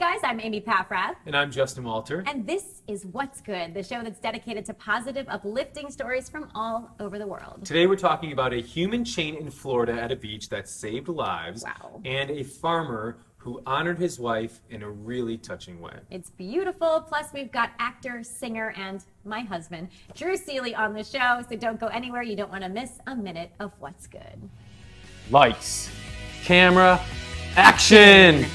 guys, I'm Amy Paffrath. And I'm Justin Walter. And this is What's Good, the show that's dedicated to positive, uplifting stories from all over the world. Today we're talking about a human chain in Florida at a beach that saved lives. Wow. And a farmer who honored his wife in a really touching way. It's beautiful. Plus, we've got actor, singer, and my husband, Drew Seeley, on the show. So don't go anywhere. You don't want to miss a minute of What's Good. Lights, camera, action!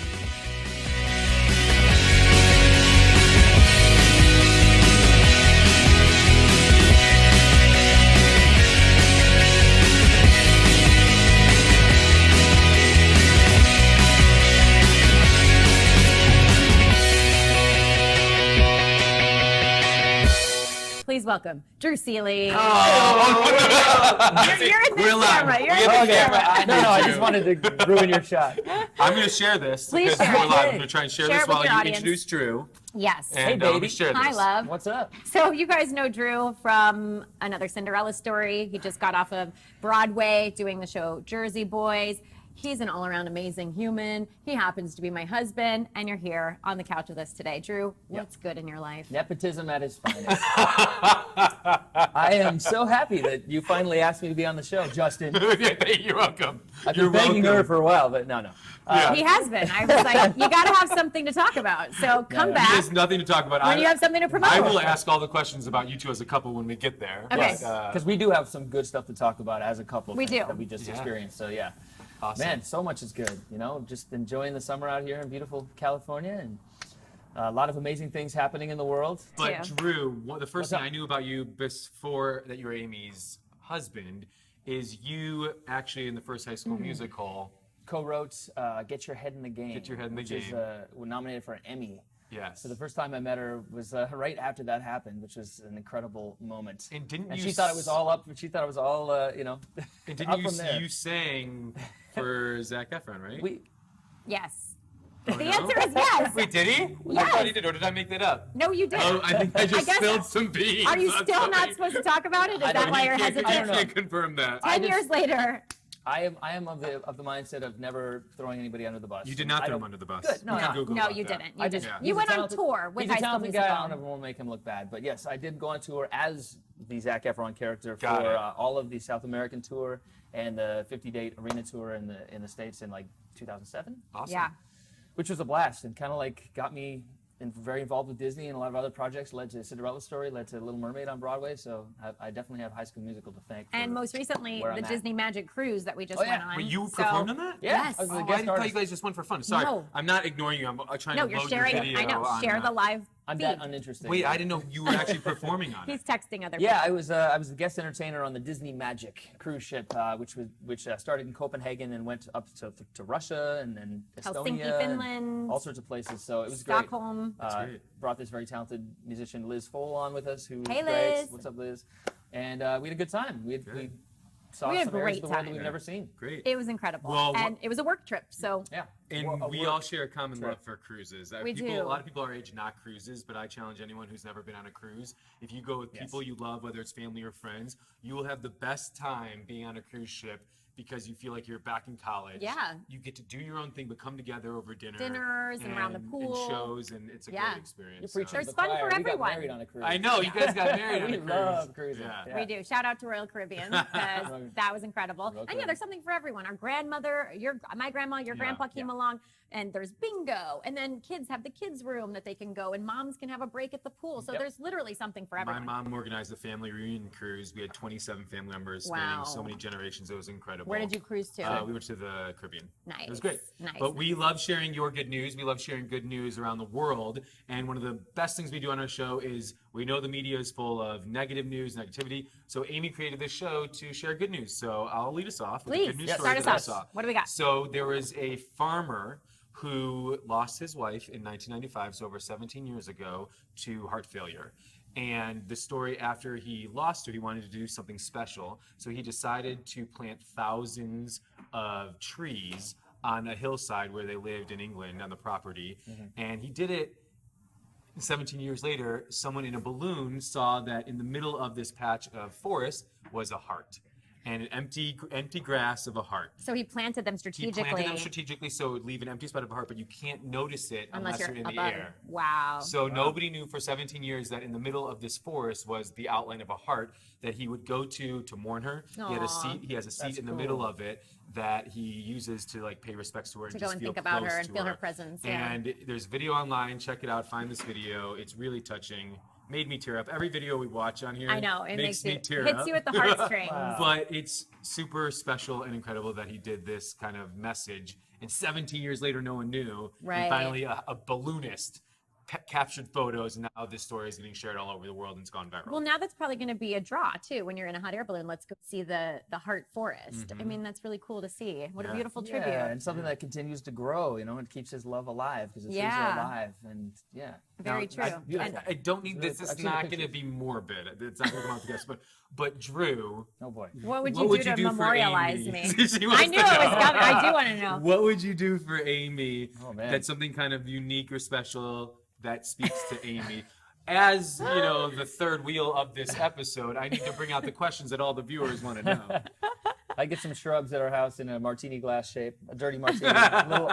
Please welcome Drew Seeley. Oh, You're in this camera. You're in this camera. No, I just wanted to ruin your shot. I'm going to share this. Please because share we're it. live. I'm going to try and share Share this it with while your you audience. introduce Drew. Yes. And Hey, baby. let me share this. Hi, love. What's up? So you guys know Drew from another Cinderella story. He just got off of Broadway doing the show Jersey Boys. He's an all-around amazing human. He happens to be my husband, and you're here on the couch with us today. Drew, what's good in your life? Nepotism at its finest. I am so happy that you finally asked me to be on the show, Justin. You're welcome. I've You're been begging welcome. her for a while, but no. He has been. I was like, you got to have something to talk about. So come back There's nothing to talk about. when you have something to promote. I will ask all the questions about you two as a couple when we get there. Okay. Because we do have some good stuff to talk about as a couple. We do. That we just experienced, so yeah. Awesome. Man, so much is good. You know, just enjoying the summer out here in beautiful California, and a lot of amazing things happening in the world. But Yeah. Drew, the first What's thing up? I knew about you before that you were Amy's husband is you actually in the first High School Musical. Co-wrote "Get Your Head in the Game." Get Your Head in the which Game. is nominated for an Emmy. Yes. So the first time I met her was right after that happened, which was an incredible moment. And didn't And you she thought it was all up. She thought it was all And up didn't from there. you sang for Zac Efron, right? Yes. Oh, The no? answer is yes. Wait, did he? I Yes. thought he did, or did I make that up? No, you didn't. Oh, I think I just guess- spilled some beans. Are you I'm still not sorry. supposed to talk about it? Is I that don't- why you you're can't, hesitant? I can't confirm that. 10 years later. I am of the mindset of never throwing anybody under the bus. You did not I throw him don't- under the bus. Good. No, You can no. Google No, about you that. didn't. I You just- didn't. he's You a went on talented- tour with He's High a School talented Musical. guy. I don't ever want to make him look bad, but yes, I did go on tour as the Zac Efron character Got for it. all of the South American tour and the 50-date arena tour in the States in like 2007, Awesome. Yeah. which was a blast and kind of like got me very involved with Disney and a lot of other projects. Led to Cinderella Story, led to Little Mermaid on Broadway. So I definitely have High School Musical to thank. And for most recently, where the I'm at. Disney Magic Cruise that we just Oh, yeah. went on. Wait, you So- performed on that? Yeah, Yes. I was the Oh, I guest thought you artist. guys just went for fun. Sorry, No. I'm not ignoring you. I'm trying No, to you're load sharing your it. video. I know. on Share the live I'm feed. that uninteresting. Wait, I didn't know you were actually performing on He's it. texting other Yeah, people. I was the guest entertainer on the Disney Magic cruise ship, which started in Copenhagen and went up to Russia and then Helsinki, Estonia, and Finland, all sorts of places. So it was Stockholm. great. great. Brought this very talented musician Liz Fole on with us, who was Hey, great. Liz. What's up, Liz? And we had a good time. We saw We had a some areas great of the world time. that we've never seen. Great. It was incredible. Well, and it was a work trip, so Yeah, And Well, a we work all share a common trip. love for cruises. We people, do. A lot of people our age not cruises, but I challenge anyone who's never been on a cruise. If you go with people you love, whether it's family or friends, you will have the best time being on a cruise ship because you feel like you're back in college. Yeah. You get to do your own thing, but come together over dinner. Dinners and around the pool. And shows, and it's a Yeah. great experience. you're preaching There's to the fun choir. for We got everyone. married on a cruise. I know, you guys got married on we a cruise. love cruising. Yeah. we do. Shout out to Royal Caribbean because that was incredible. Royal And yeah, there's something for everyone. Our grandmother, my grandma, your grandpa came along, and there's bingo. And then kids have the kids' room that they can go, and moms can have a break at the pool. So there's literally something for My everyone. mom organized a family reunion cruise. We had 27 family members Wow. spanning so many generations. It was incredible. Where did you cruise to? We went to the Caribbean. Nice. It was great. Nice. But we love sharing your good news. We love sharing good news around the world. And one of the best things we do on our show is we know the media is full of negative news, negativity. So Amy created this show to share good news. So I'll lead us off with a Please, good news yes, story start that I us saw. off. What do we got? So there was a farmer who lost his wife in 1995, so over 17 years ago, to heart failure. And the story after he lost her, he wanted to do something special. So he decided to plant thousands of trees on a hillside where they lived in England on the property. And he did it 17 years later. Someone in a balloon saw that in the middle of this patch of forest was a heart. and an empty grass of a heart. So he planted them He strategically. planted them strategically so it would leave an empty spot of a heart, but you can't notice it unless you're in the above. air. Wow. So nobody knew for 17 years that in the middle of this forest was the outline of a heart that he would go to mourn her. Aw. He had a seat. He has a seat in the middle of it that he uses to like pay respects to her To and go just and feel think about close her and to feel her presence. Yeah. And there's video online. Check it out. Find this video. It's really touching. Made me tear up. Every video we watch on here I know. It makes me tear hits up. you at the heartstrings. Wow. But it's super special and incredible that he did this kind of message. And 17 years later, no one knew. Right. And finally, a balloonist captured photos, and now this story is getting shared all over the world and it's gone viral. Well, now that's probably going to be a draw too. When you're in a hot air balloon, let's go see the heart forest. I mean, that's really cool to see. What a beautiful tribute. Yeah, and something that continues to grow, and keeps his love alive because the trees are alive, and Very true. I don't need this. This I've is seen the not going to pictures. be morbid. It's not going to come out the guest, but Drew. Oh boy. What would you What would do you to do for memorialize Amy? me? She wants I knew to it was know. coming. I do want to know. What would you do for Amy? Oh, man. That's something kind of unique or special that speaks to Amy. As the third wheel of this episode, I need to bring out the questions that all the viewers want to know. I get some shrubs at our house in a martini glass shape, a dirty martini,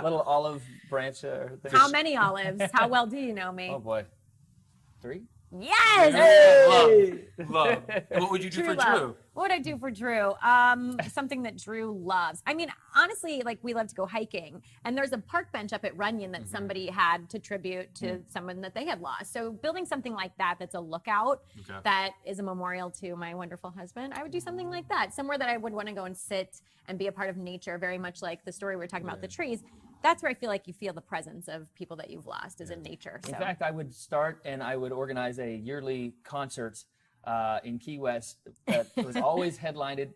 little olive branch. Thing. How many olives? How well do you know me? Oh boy, 3. Yes! Love. What would you do for love. Drew? What would I do for Drew? Something that Drew loves. I mean, honestly, like we love to go hiking, and there's a park bench up at Runyon that somebody had to tribute to someone that they had lost. So building something like that, that's a lookout, that is a memorial to my wonderful husband. I would do something like that, somewhere that I would want to go and sit and be a part of nature, very much like the story we were talking about the trees. That's where I feel like you feel the presence of people that you've lost is in nature. So. In fact, I would start and I would organize a yearly concert in Key West that was always headlined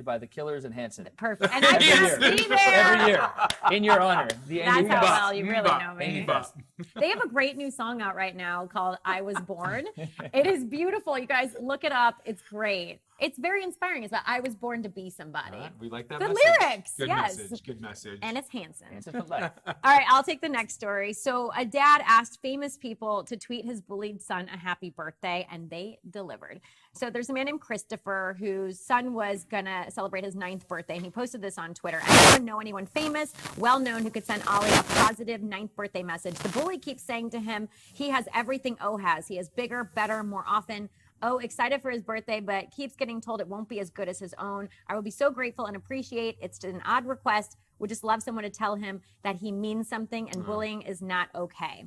by the Killers and Hanson. Perfect. And I Every would year. be there. Every year, in your honor. The That's Amy how Fest. well you really know me. Amy Fest. They have a great new song out right now called I Was Born. It is beautiful. You guys look it up. It's great. It's very inspiring. It's about I was born to be somebody. We like that Good message. lyrics, Good yes. message. Good message. And it's Hanson. Hanson for life. All right, I'll take the next story. So a dad asked famous people to tweet his bullied son a happy birthday, and they delivered. So there's a man named Christopher whose son was gonna celebrate his 9th birthday, and he posted this on Twitter. Anyone know anyone famous, well-known, who could send Ollie a positive 9th birthday message? The bully keeps saying to him, he has everything O has. He has bigger, better, more often. Oh, excited for his birthday, but keeps getting told it won't be as good as his own. I will be so grateful and appreciate. It's an odd request. Would just love someone to tell him that he means something and bullying is not okay.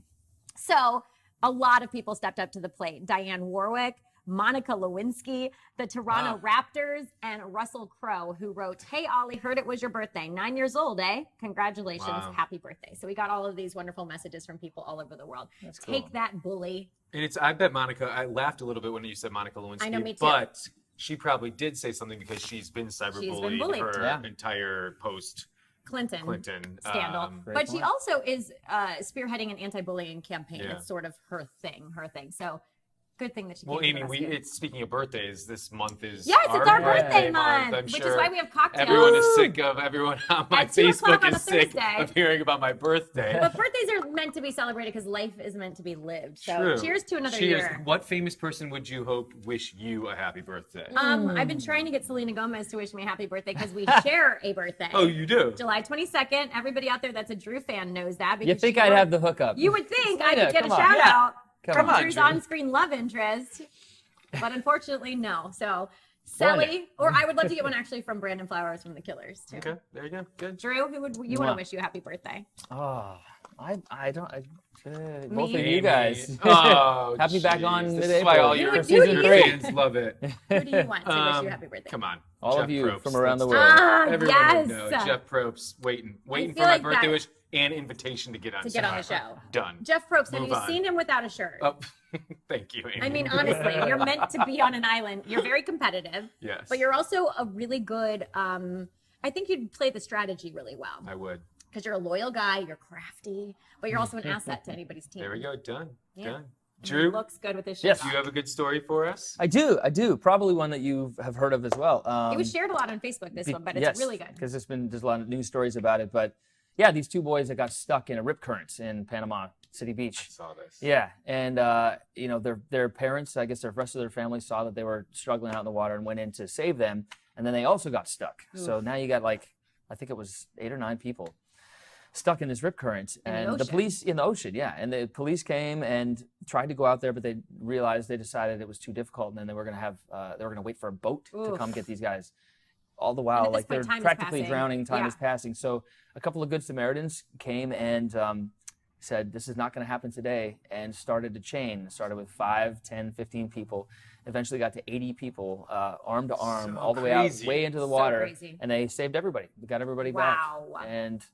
So a lot of people stepped up to the plate. Diane Warwick, Monica Lewinsky, the Toronto Raptors, and Russell Crowe, who wrote, "Hey, Ollie, heard it was your birthday. 9 years old, eh? Congratulations. Wow. Happy birthday." So we got all of these wonderful messages from people all over the world. That's cool. Take that, bully. And I bet Monica, I laughed a little bit when you said Monica Lewinsky. I know, me too. But she probably did say something because she's been cyberbullied bullied. her entire Clinton Clinton scandal. Great But she point. also is spearheading an anti-bullying campaign. Yeah. It's sort of her thing. So good thing that she Well, came Amy, to the rescue. speaking of birthdays, this month is Yes, it's our birthday birthday month, I'm which sure is why we have cocktails. everyone is sick of everyone on my At 2 o'clock Facebook on a is sick Thursday. of hearing about my birthday. But birthdays are meant to be celebrated because life is meant to be lived. So True. cheers to another Cheers. year. What famous person would you hope wish you a happy birthday? I've been trying to get Selena Gomez to wish me a happy birthday because we share a birthday. Oh, you do? July 22nd. Everybody out there that's a Drew fan knows that. You because think she I'd wrote- have the hookup? You would think I Selena, could get a come on. shout Yeah. out Come from on, Drew's Drew. on-screen love interest. But unfortunately, no. So, Sally, or I would love to get one actually from Brandon Flowers from the Killers, too. Okay, there you go. Good. Drew, who would you want to Mwah. wish you a happy birthday? Oh, I don't. both Me? of you Amy. guys. Oh, Happy back jeez. on This is mid-April. why all You your would do season you. fans love it. Who do you want to wish you a happy birthday? Come on. All Jeff of you Probst. from around the Let's world. do it. Ah, Everyone yes. would know. Jeff Probst waiting feel for my like birthday that- wish and invitation to get on To get on the show. Done. Jeff Probst, have Move you on. seen him without a shirt? Oh, thank you, Amy. I mean, honestly, you're meant to be on an island. You're very competitive, yes. but you're also a really good, I think you'd play the strategy really well. I would. Because you're a loyal guy, you're crafty, but you're also an asset to anybody's team. There we go. Done. Yeah. Done. And he Drew, looks good with his shirt. Yes. do you have a good story for us? I do. Probably one that you have heard of as well. It was shared a lot on Facebook, this one, but it's really good. Because there's a lot of news stories about it. But yeah, these two boys that got stuck in a rip current in Panama City I Beach. saw this. Yeah, and their parents, I guess the rest of their family saw that they were struggling out in the water and went in to save them. and then they also got stuck. So now you got like, I think it was 8 or 9 people stuck in this rip current, and the police in the ocean, and the police came and tried to go out there, but they decided it was too difficult, and then they were gonna wait for a boat to come get these guys. All the while, like they're practically drowning, time is passing. So a couple of good Samaritans came and said, this is not going to happen today, and started a chain. Started with 5, 10, 15 people. Eventually got to 80 people, arm to arm, all the way out, way into the water. And they saved everybody. We got everybody back. And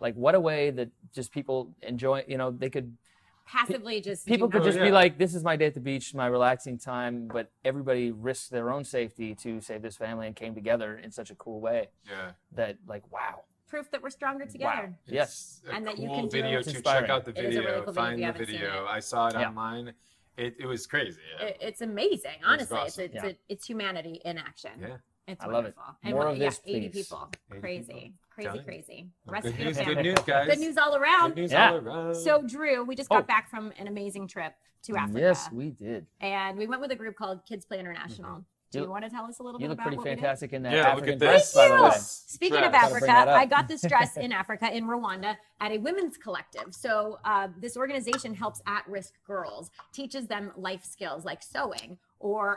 like, what a way that just people enjoy, they could passively just people could just be like, this is my day at the beach, my relaxing time, but everybody risked their own safety to save this family and came together in such a cool way. That, like, wow. Proof that we're stronger together. Yes. And that you cool can do video it. too. Check out the It is a video. really cool Find video the if you haven't video. seen it. I saw it online. It was crazy. It's amazing. Honestly, awesome. it's humanity in action. It's I love it. wonderful. And More of this, 80 please. people. 80 Crazy. people. Crazy. Good Recipe news, of good family. news, guys. Good news all around. Good news all around. So, Drew, we just got back from an amazing trip to Africa. Yes, we did. And we went with a group called Kids Play International. Do you want to tell us a little bit about what we did? You look pretty fantastic in that look African at this. dress, by the way. Speaking of Dress. Africa, I got this dress in Africa, in Rwanda, at a women's collective. So this organization helps at-risk girls, teaches them life skills like sewing or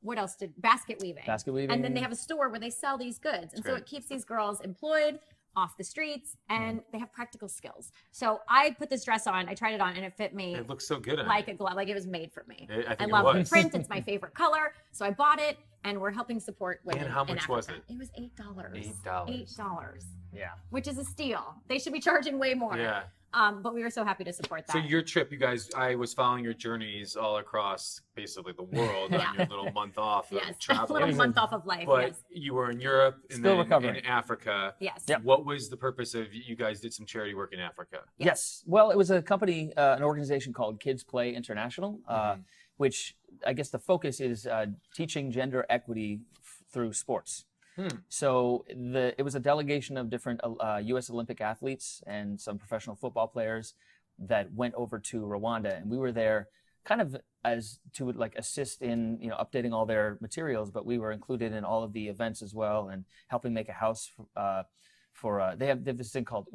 what else basket weaving. Basket weaving. And then they have a store where they sell these goods. And so it keeps these girls employed, off the streets, and they have practical skills. So I put this dress on, I tried it on, and it fit me. It looks so good on like a glove, like it was made for me. I think I it love the was. print, it's my favorite color. So I bought it, and we're helping support women. And how much in Africa. was it? It was $8. $8. Yeah. Which is a steal. They should be charging way more. Yeah. But we were so happy to support that. So your trip, you guys, I was following your journeys all across basically the world on your little month off of a traveling. little month off of life. But you were in Europe and Still then recovering. in Africa. Yes. Yep. What was the purpose of you guys did some charity work in Africa? Yes. Well, it was a company, an organization called Kids Play International, which I guess the focus is teaching gender equity through sports. So it was a delegation of different U.S. Olympic athletes and some professional football players that went over to Rwanda, and we were there kind of as to like assist in updating all their materials, but we were included in all of the events as well and helping make a house for they have this thing called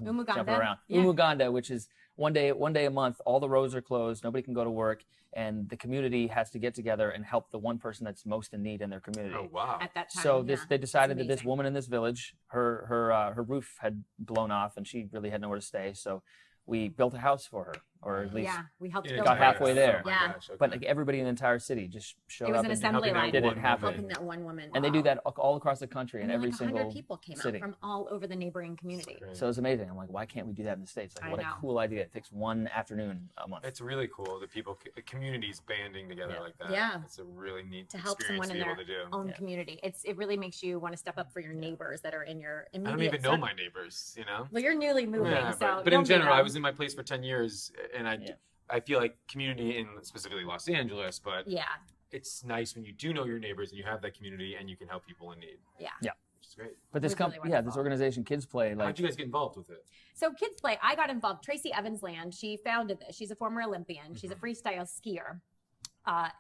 Umuganda, which is one day a month, all the roads are closed, nobody can go to work, and the community has to get together and help the one person that's most in need in their community. Oh wow! At that time, So they decided that this woman in this village, her roof had blown off and she really had nowhere to stay. So we built a house for her, or at least we helped In build got her. halfway there. Oh my Yeah. gosh, okay. But like everybody in the entire city just showed It was up an and assembly line. did it one happen. helping that one woman. And they do that all across the country in And every like 100 single people came city. out from all over the neighboring community. So it was amazing. I'm like, why can't we do that in the States? Like, I what know. a cool idea. It takes one afternoon a month. It's really cool that communities banding together like that. Yeah. It's a really neat To help experience someone in to be their able to do. own community. It really makes you want to step up for your neighbors that are in your I immediate don't even know circle. my neighbors, Well, you're newly moving, Yeah, so but you'll in general, meet I them. was in my place for 10 years, and I feel like community in specifically Los Angeles, but it's nice when you do know your neighbors and you have that community and you can help people in need. Yeah. Which is great. But this It was really this wonderful. organization, Kids Play, like, How'd you guys get involved with it? So Kids Play, I got involved. Tracy Evansland, she founded this. She's a former Olympian. She's a freestyle skier.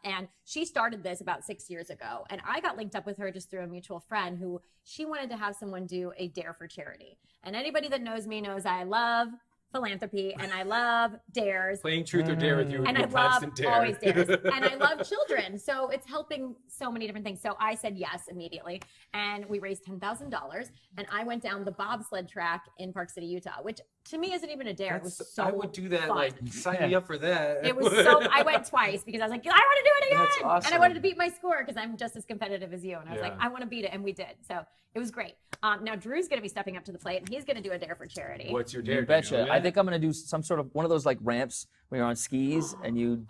And she started this about 6 years ago. And I got linked up with her just through a mutual friend who she wanted to have someone do a dare for charity. And anybody that knows me knows I love philanthropy and I love dares. Playing truth or dare with you would And be I a love constant dare. always dares. And I love children. So it's helping so many different things. So I said yes immediately. And we raised $10,000. And I went down the bobsled track in Park City, Utah, which to me isn't even a dare. It was so I would do that. fun. Like, sign me up for that. It was so, I went twice because I was like, I want to do it again. That's awesome. And I wanted to beat my score because I'm just as competitive as you. And I was like, Yeah. I want to beat it. And we did. So it was great. Now Drew's going to be stepping up to the plate and he's going to do a dare for charity. What's your dare? you betcha. Do you know I yet? think I'm going to do some sort of one of those like ramps where you're on skis and you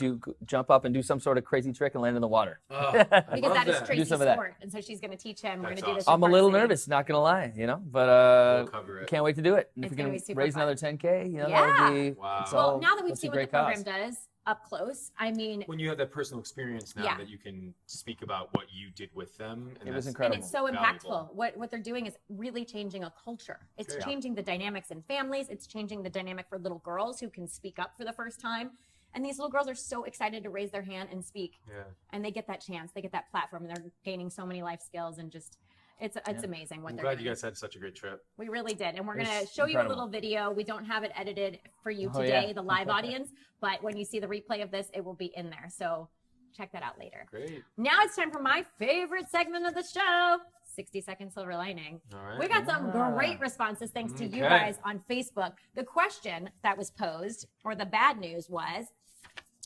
jump up and do some sort of crazy trick and land in the water. Oh, I Because love that is that. Tracy's some of that. sport. And so she's going to teach him. We're going That's to do this. awesome. in I'm a Park little City. nervous, not going to lie, but We'll cover it. can't wait to do it. And It's if we gonna can be super raise fun. another 10K, that Yeah. would be Wow. it's Well, all- now that we've that's a seen what the great program cause. does up close, I mean, When you have that personal experience now Yeah. that you can speak about what you did with them. And It was that's incredible. and it's so valuable. impactful. What they're doing is really changing a culture. It's Yeah. changing the dynamics in families. It's changing the dynamic for little girls who can speak up for the first time. And these little girls are so excited to raise their hand and speak. Yeah. And they get that chance. They get that platform, and they're gaining so many life skills, and just it's amazing what I'm they're glad doing. you guys had such a great trip. We really did. And we're It going to was show you a incredible. little video. We don't have it edited for you Oh, today, yeah. the live audience, but when you see the replay of this, it will be in there. So check that out later. Great. Now it's time for my favorite segment of the show, 60-second silver lining. All right. We got some great responses thanks to you Okay. guys on Facebook. The question that was posed, or the bad news, was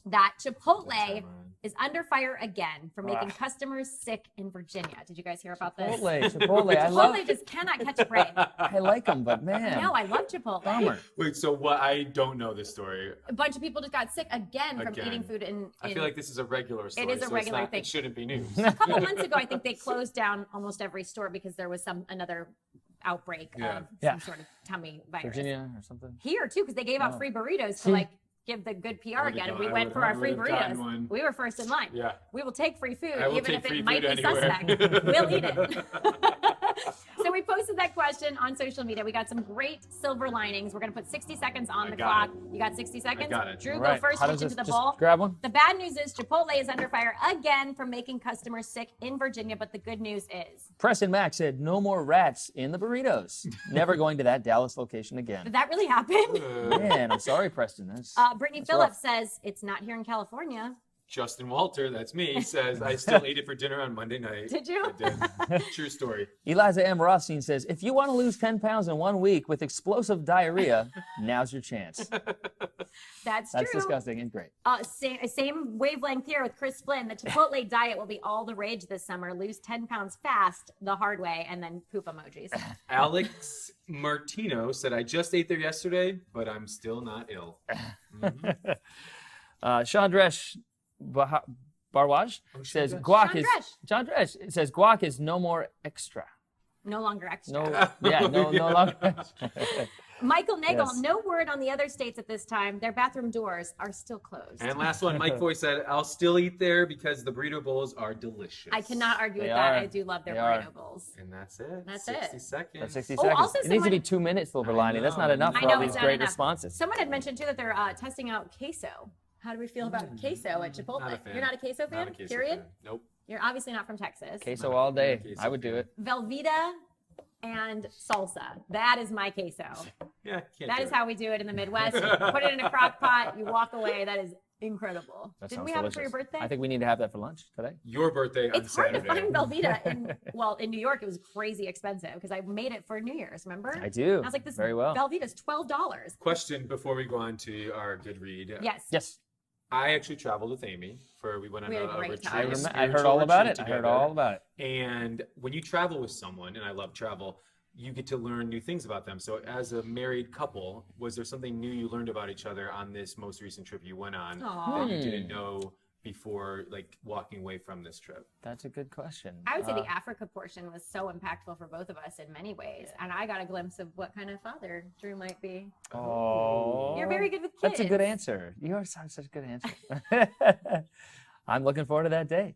that Chipotle is under fire again for making customers sick in Virginia. Did you guys hear about this? Chipotle. I love. Chipotle just cannot catch a break. I like them, but man. No, I love Chipotle. Bummer. Wait, so what? I don't know this story. A bunch of people just got sick again from Again. eating food in I feel like this is a regular story. is a so regular it's not, thing. It shouldn't be news. a couple months ago, I think they closed down almost every store because there was another outbreak Yeah. of Yeah. some sort of tummy virus. Virginia or something. Here too, because they gave out Oh. free burritos to like give the good PR again, and we went for our free gotten burritos. one. We were first in line. Yeah. We will take free food, I will even take if free it might food be anywhere. suspect. We'll eat it. So we posted that question on social media. We got some great silver linings. We're going to put 60 seconds on the got clock. You got 60 seconds? got it. Drew, All go right. first. How Reach does into this? the Just bowl. grab one. The bad news is Chipotle is under fire again for making customers sick in Virginia, but the good news is. Preston Mack said, "No more rats in the burritos. Never going to that Dallas location again." Did that really happen? Man, I'm sorry, Preston. That's Brittany that's Phillips rough. says it's not here in California. Justin Walter, that's me, says, I still ate it for dinner on Monday night. Did you? I did. True story. Eliza M. Rothstein says, "If you want to lose 10 pounds in 1 week with explosive diarrhea, now's your chance." That's That's true. disgusting and great. Same wavelength here with Chris Flynn. The Chipotle diet will be all the rage this summer. Lose 10 pounds fast the hard way, and then poop emojis. Alex Martino said, I just ate there yesterday, but I'm still not ill. Chandresh Barwaj says, "Guac is Chandresh. It says guac is no more extra. No longer extra. No, yeah, no longer." Michael Nagel, Yes. no word on the other states at this time. Their bathroom doors are still closed. And last one, Mike Foy said, I'll still eat there because the burrito bowls are delicious. I cannot argue with They that. are. I do love their They burrito are. bowls. And that's it. That's 60 it. seconds. That's 60 Oh, seconds. also It needs to be someone- 2 minutes, Silver I Lining. That's not know. enough I for know all it's these not great enough. responses. Someone had mentioned too that they're testing out queso. How do we feel about queso at Chipotle? Not a fan. You're not a queso fan? Not a queso Period? fan. Nope. You're obviously not from Texas. Queso all day. Queso I would do fan. it. Velveeta and salsa. That is my queso. Yeah, can't That do is it. how we do it in the Midwest. You put it in a crock pot, you walk away. That is incredible. That Didn't sounds we have it for your delicious. birthday? I think we need to have that for lunch today. Your birthday on It's hard to Saturday. find Velveeta in New York it was crazy expensive because I made it for New Year's, remember? I do. I was like, this Very well. Velveeta's $12. Question before we go on to our good read. Yes. Yes. I actually traveled with Amy we went on We had a a great retreat. time. I heard all about it. I heard together. all about it. And when you travel with someone, and I love travel, you get to learn new things about them. So as a married couple, was there something new you learned about each other on this most recent trip you went on Aw. that you didn't know before, like walking away from this trip? That's a good question. I would say the Africa portion was so impactful for both of us in many ways. And I got a glimpse of what kind of father Drew might be. Oh, You're very good with kids. That's a good answer. You are such a good answer. I'm looking forward to that day.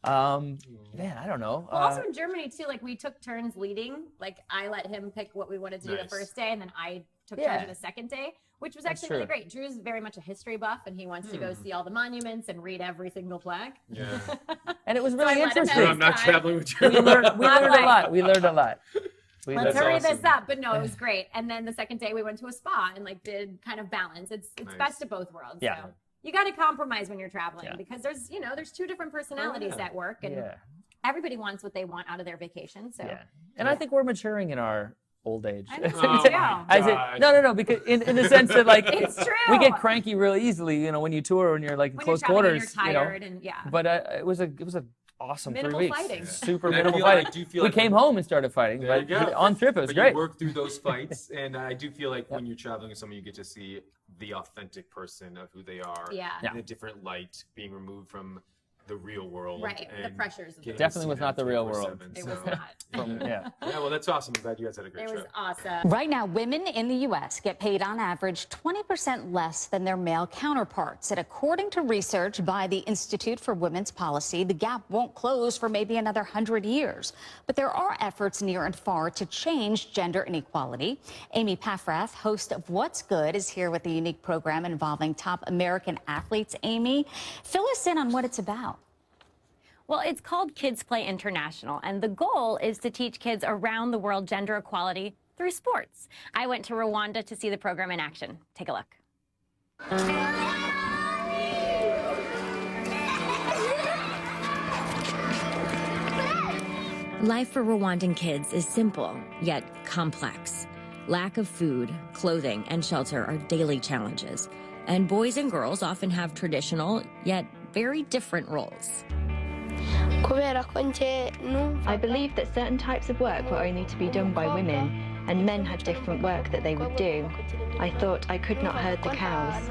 Man, I don't know. Well, also in Germany too, like we took turns leading. Like I let him pick what we wanted to do the Nice. first day, and then I took Yeah. charge of the second day, which was That's actually really true. great. Drew's very much a history buff, and he wants to go see all the monuments and read every single plaque. Yeah. and it was I really let him interesting. have I'm not time. traveling with you. we learned a Right. lot. We learned a lot. Let's That's hurry this awesome. up. But no, it was great. And then the second day we went to a spa and like did kind of balance. It's Nice. best of both worlds. Yeah. So you got to compromise when you're traveling Yeah. because there's two different personalities yeah. at work and Yeah, everybody wants what they want out of their vacation. So yeah. And I think we're maturing in our old age. I think so Oh too. my I said, God. no, because in the sense that like It's true. we get cranky real easily, when you tour and you're like in When close you're traveling quarters, and you're tired and yeah. But it was a awesome Minimal 3 weeks. fighting. Super And I minimal feel like- fighting. I do feel We like came home and started fighting, There you but go. on trip it was But great. you work through those fights, and I do feel like when you're traveling with someone, you get to see the authentic person of who they are Yeah. Yeah. in a different light, being removed from the real world. Right, the and pressures of getting the to Definitely see was them not the real 24/7. world. It So, was not. Yeah. yeah, well, that's awesome. I'm glad you guys had a great It was trip. awesome. Right now, women in the U.S. get paid on average 20% less than their male counterparts. And according to research by the Institute for Women's Policy, the gap won't close for maybe another 100 years. But there are efforts near and far to change gender inequality. Amy Paffrath, host of What's Good, is here with a unique program involving top American athletes. Amy, fill us in on what it's about. Well, it's called Kids Play International, and the goal is to teach kids around the world gender equality through sports. I went to Rwanda to see the program in action. Take a look. Life for Rwandan kids is simple, yet complex. Lack of food, clothing, and shelter are daily challenges. And boys and girls often have traditional, yet very different roles. I believed that certain types of work were only to be done by women, and men had different work that they would do. I thought I could not herd the cows.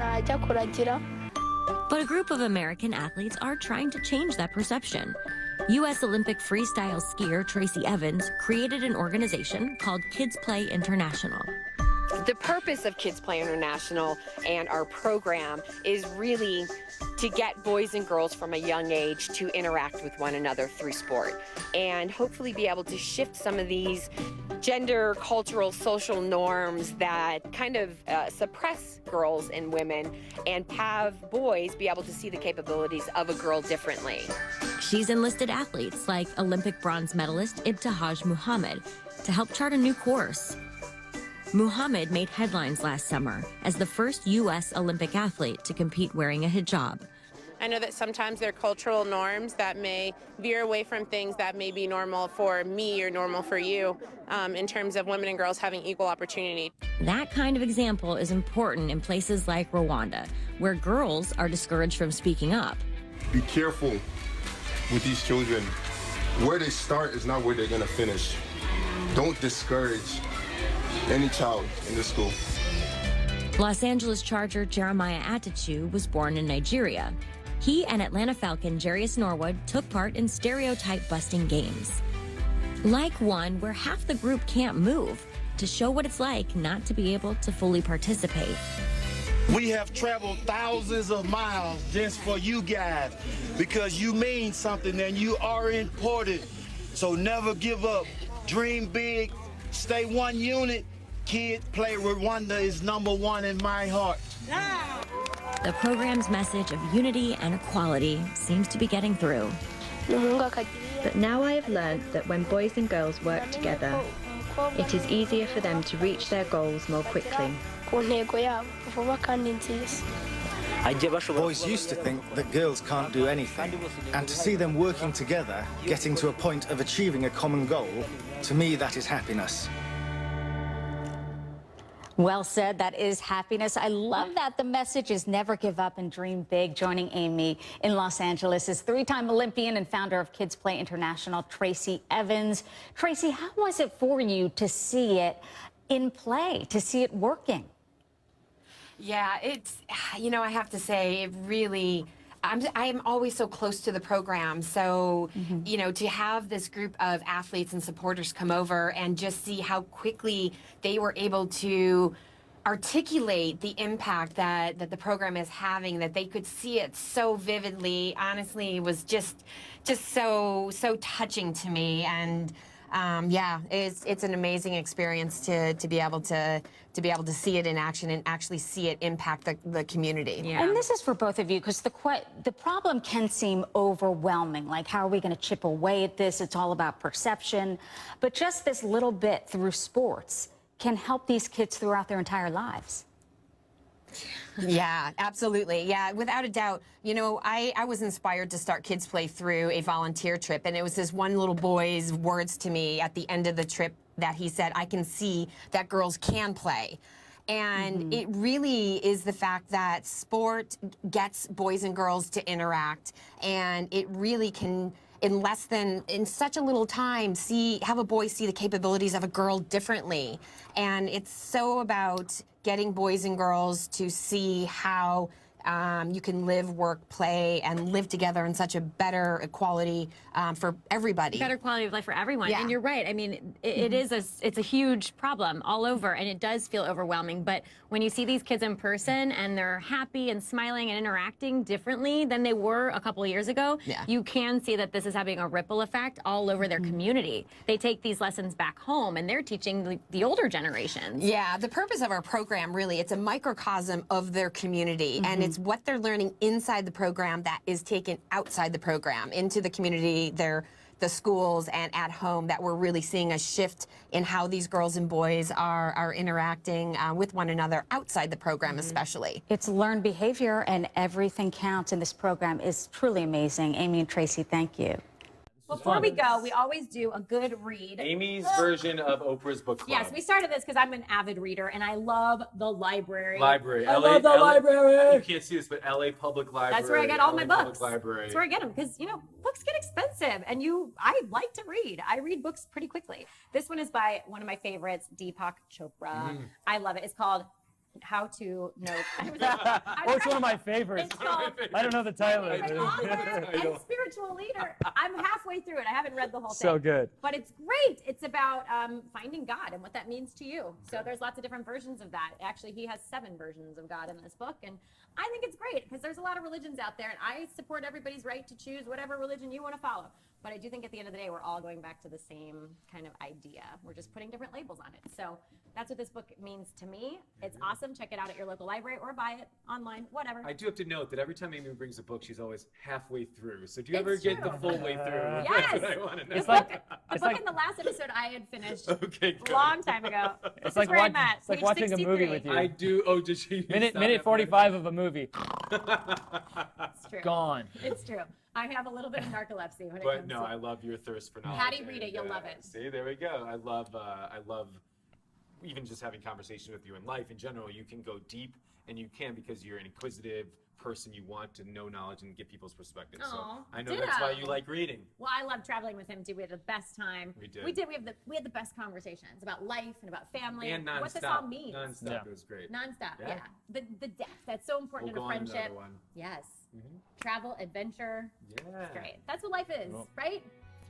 But a group of American athletes are trying to change that perception. U.S. Olympic freestyle skier Tracy Evans created an organization called Kids Play International. The purpose of Kids Play International and our program is really to get boys and girls from a young age to interact with one another through sport and hopefully be able to shift some of these gender, cultural, social norms that kind of suppress girls and women and have boys be able to see the capabilities of a girl differently. She's enlisted athletes like Olympic bronze medalist Ibtihaj Muhammad to help chart a new course. Muhammad made headlines last summer as the first U.S. Olympic athlete to compete wearing a hijab. I know that sometimes there are cultural norms that may veer away from things that may be normal for me or normal for you in terms of women and girls having equal opportunity. That kind of example is important in places like Rwanda, where girls are discouraged from speaking up. Be careful with these children. Where they start is not where they're going to finish. Don't discourage any child in this school. Los Angeles Charger Jeremiah Attachu was born in Nigeria. He and Atlanta Falcon Jarius Norwood took part in stereotype-busting games. Like one where half the group can't move, to show what it's like not to be able to fully participate. We have traveled thousands of miles just for you guys because you mean something and you are important. So never give up. Dream big. Stay one unit. Kids Play Rwanda is #1 in my heart. The program's message of unity and equality seems to be getting through. But now I have learned that when boys and girls work together, it is easier for them to reach their goals more quickly. Boys used to think that girls can't do anything, and to see them working together, getting to a point of achieving a common goal, to me that is happiness. Well said. That is happiness. I love that. The message is never give up and dream big. Joining Amy in Los Angeles is three-time Olympian and founder of Kids Play International, Tracy Evans. Tracy, how was it for you to see it in play, to see it working? Yeah, it's, I have to say, it really, I'm always so close to the program. So, to have this group of athletes and supporters come over and just see how quickly they were able to articulate the impact that the program is having, that they could see it so vividly, honestly, was just so touching to me. And it's an amazing experience to be able to see it in action and actually see it impact the community. Yeah. And this is for both of you, because the problem can seem overwhelming. Like, how are we going to chip away at this? It's all about perception. But just this little bit through sports can help these kids throughout their entire lives. Yeah, absolutely. Yeah, without a doubt. I was inspired to start Kids Play through a volunteer trip, and it was this one little boy's words to me at the end of the trip that he said, "I can see that girls can play." And it really is the fact that sport gets boys and girls to interact, and it really can, in such a little time, have a boy see the capabilities of a girl differently. And it's so about getting boys and girls to see how you can live, work, play, and live together in such a better equality for everybody. Better quality of life for everyone. Yeah. And you're right. I mean, it's a huge problem all over, and it does feel overwhelming. But when you see these kids in person and they're happy and smiling and interacting differently than they were a couple of years ago, you can see that this is having a ripple effect all over their community. They take these lessons back home and they're teaching the older generations. Yeah, the purpose of our program, really, it's a microcosm of their community, and it's what they're learning inside the program that is taken outside the program, into the community, the schools, and at home, that we're really seeing a shift in how these girls and boys are interacting with one another outside the program especially. It's learned behavior, and everything counts in this program is truly amazing. Amy and Tracy, thank you. Before we go, we always do a good read. Amy's version of Oprah's book club. Yes, we started this because I'm an avid reader and I love the library. I love the library. You can't see this, but LA Public Library. That's where I get all my Public books. Library. That's where I get them because, books get expensive and I like to read. I read books pretty quickly. This one is by one of my favorites, Deepak Chopra. I love it. It's called How to Know. It's one of my favorites. It's called I don't know the title. Author and spiritual leader. I'm halfway through it. I haven't read the whole thing. So good. But it's great. It's about finding God and what that means to you. So there's lots of different versions of that. Actually, he has 7 versions of God in this book. And I think it's great because there's a lot of religions out there. And I support everybody's right to choose whatever religion you want to follow. But I do think at the end of the day, we're all going back to the same kind of idea. We're just putting different labels on it. So that's what this book means to me. It's awesome. Check it out at your local library or buy it online, whatever. I do have to note that every time Amy brings a book, she's always halfway through. So do you ever get the full way through? Yes. That's what I want to know. It's like in the last episode I had finished okay, good. a long time ago. It's This is like, where I'm at, it's like page watching 63. a movie with you. I do. Oh, did she? Minute 45 of a movie. It's true. Gone. It's true. I have a little bit of narcolepsy when it But comes no, to I love your thirst for knowledge. Patty, read it. You'll love it. See, there we go. I love even just having conversation with you in life in general. You can go deep, and you can because you're an inquisitive person. You want to know knowledge and get people's perspectives. So I know that's why you like reading. Well, I love traveling with him too. We had the best time. We did. We had the best conversations about life and about family And nonstop. what this all means. Nonstop. It was great. Nonstop. Yeah. Yeah. The depth that's so important We'll in a go on friendship. another one. Yes. Travel, adventure. Yeah. It's great. That's what life is, right?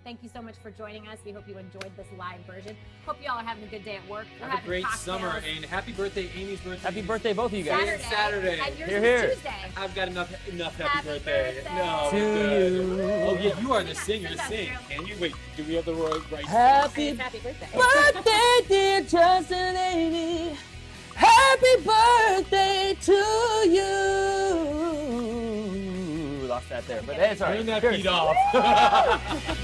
Thank you so much for joining us. We hope you enjoyed this live version. Hope you all are having a good day at work. We're Have a having great cocktails. summer, and happy birthday, Amy's birthday. Happy birthday, both of you guys. Saturday. And yours Here, is here. Tuesday. I've got enough happy Happy birthday. birthday. No. To good. you. Oh, yeah, you are the Sing singer. that, Sing. Drew. Can you? Wait, do we have the right Happy Happy birthday. birthday, dear Justin and Amy. Happy birthday to you. Lost that there, but hey, it's all right. Turn that Cheers. beat off.